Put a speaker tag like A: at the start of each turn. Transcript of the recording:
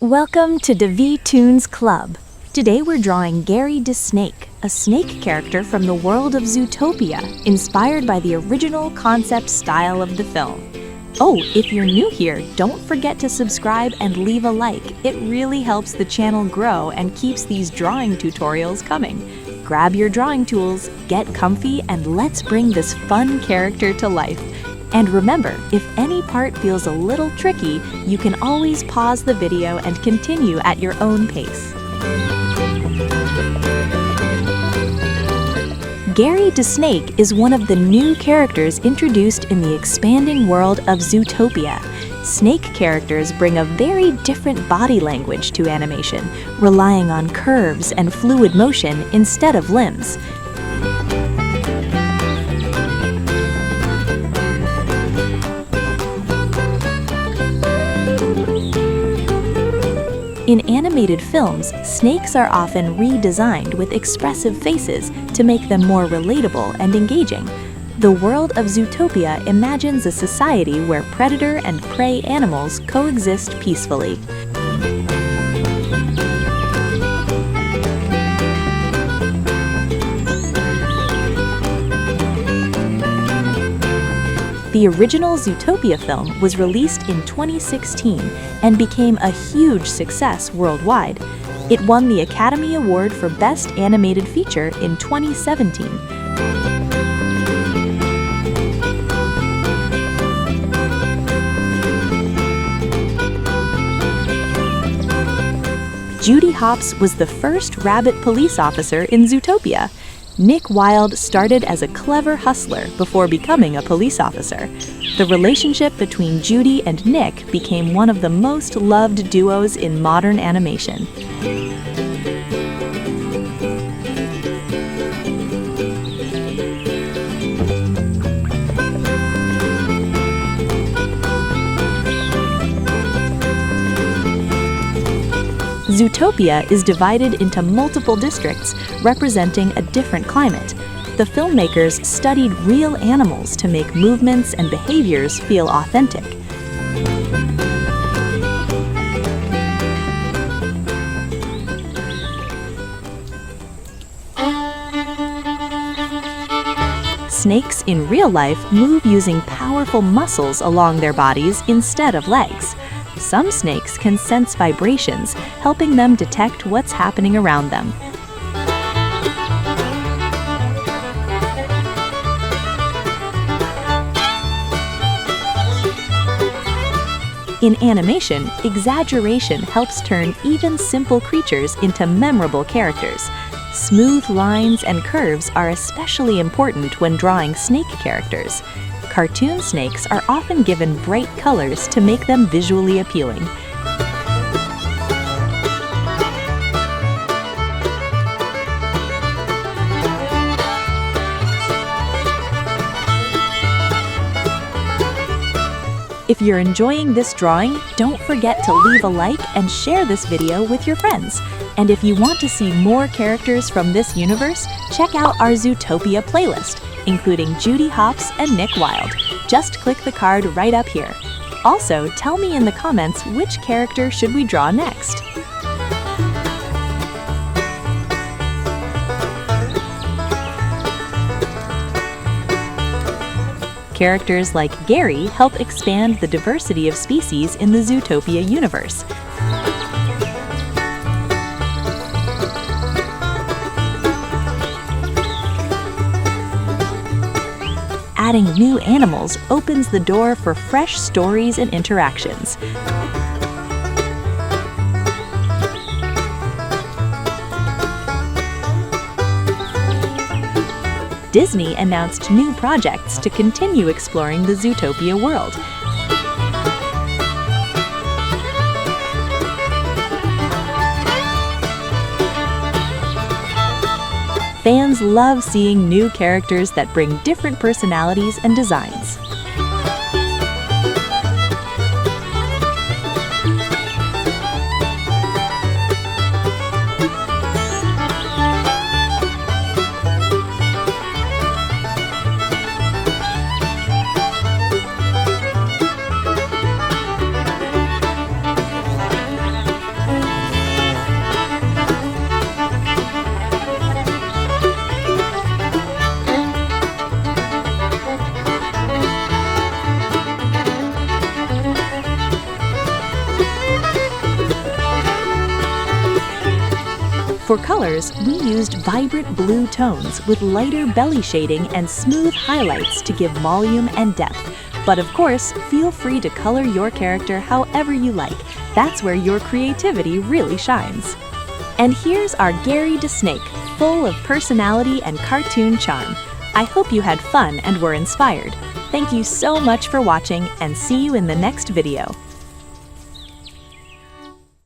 A: Welcome to Davi Toons Club. Today we're drawing Gary the Snake, a snake character from the world of Zootopia, inspired by the original concept style of the film. Oh, if you're new here, don't forget to subscribe and leave a like. It really helps the channel grow and keeps these drawing tutorials coming. Grab your drawing tools, get comfy, and let's bring this fun character to life. And remember, if any part feels a little tricky, you can always pause the video and continue at your own pace. Gary the Snake is one of the new characters introduced in the expanding world of Zootopia. Snake characters bring a very different body language to animation, relying on curves and fluid motion instead of limbs. In animated films, snakes are often redesigned with expressive faces to make them more relatable and engaging. The world of Zootopia imagines a society where predator and prey animals coexist peacefully. The original Zootopia film was released in 2016 and became a huge success worldwide. It won the Academy Award for Best Animated Feature in 2017. Judy Hopps was the first rabbit police officer in Zootopia. Nick Wilde started as a clever hustler before becoming a police officer. The relationship between Judy and Nick became one of the most loved duos in modern animation. Zootopia is divided into multiple districts representing a different climate. The filmmakers studied real animals to make movements and behaviors feel authentic. Snakes in real life move using powerful muscles along their bodies instead of legs. Some snakes can sense vibrations, helping them detect what's happening around them. In animation, exaggeration helps turn even simple creatures into memorable characters. Smooth lines and curves are especially important when drawing snake characters. Cartoon snakes are often given bright colors to make them visually appealing. If you're enjoying this drawing, don't forget to leave a like and share this video with your friends. And if you want to see more characters from this universe, check out our Zootopia playlist, including Judy Hopps and Nick Wilde. Just click the card right up here. Also, tell me in the comments which character should we draw next. Characters like Gary help expand the diversity of species in the Zootopia universe. Adding new animals opens the door for fresh stories and interactions. Disney announced new projects to continue exploring the Zootopia world. Fans love seeing new characters that bring different personalities and designs. For colors, we used vibrant blue tones with lighter belly shading and smooth highlights to give volume and depth. But of course, feel free to color your character however you like. That's where your creativity really shines. And here's our Gary the Snake, full of personality and cartoon charm. I hope you had fun and were inspired. Thank you so much for watching, and see you in the next video.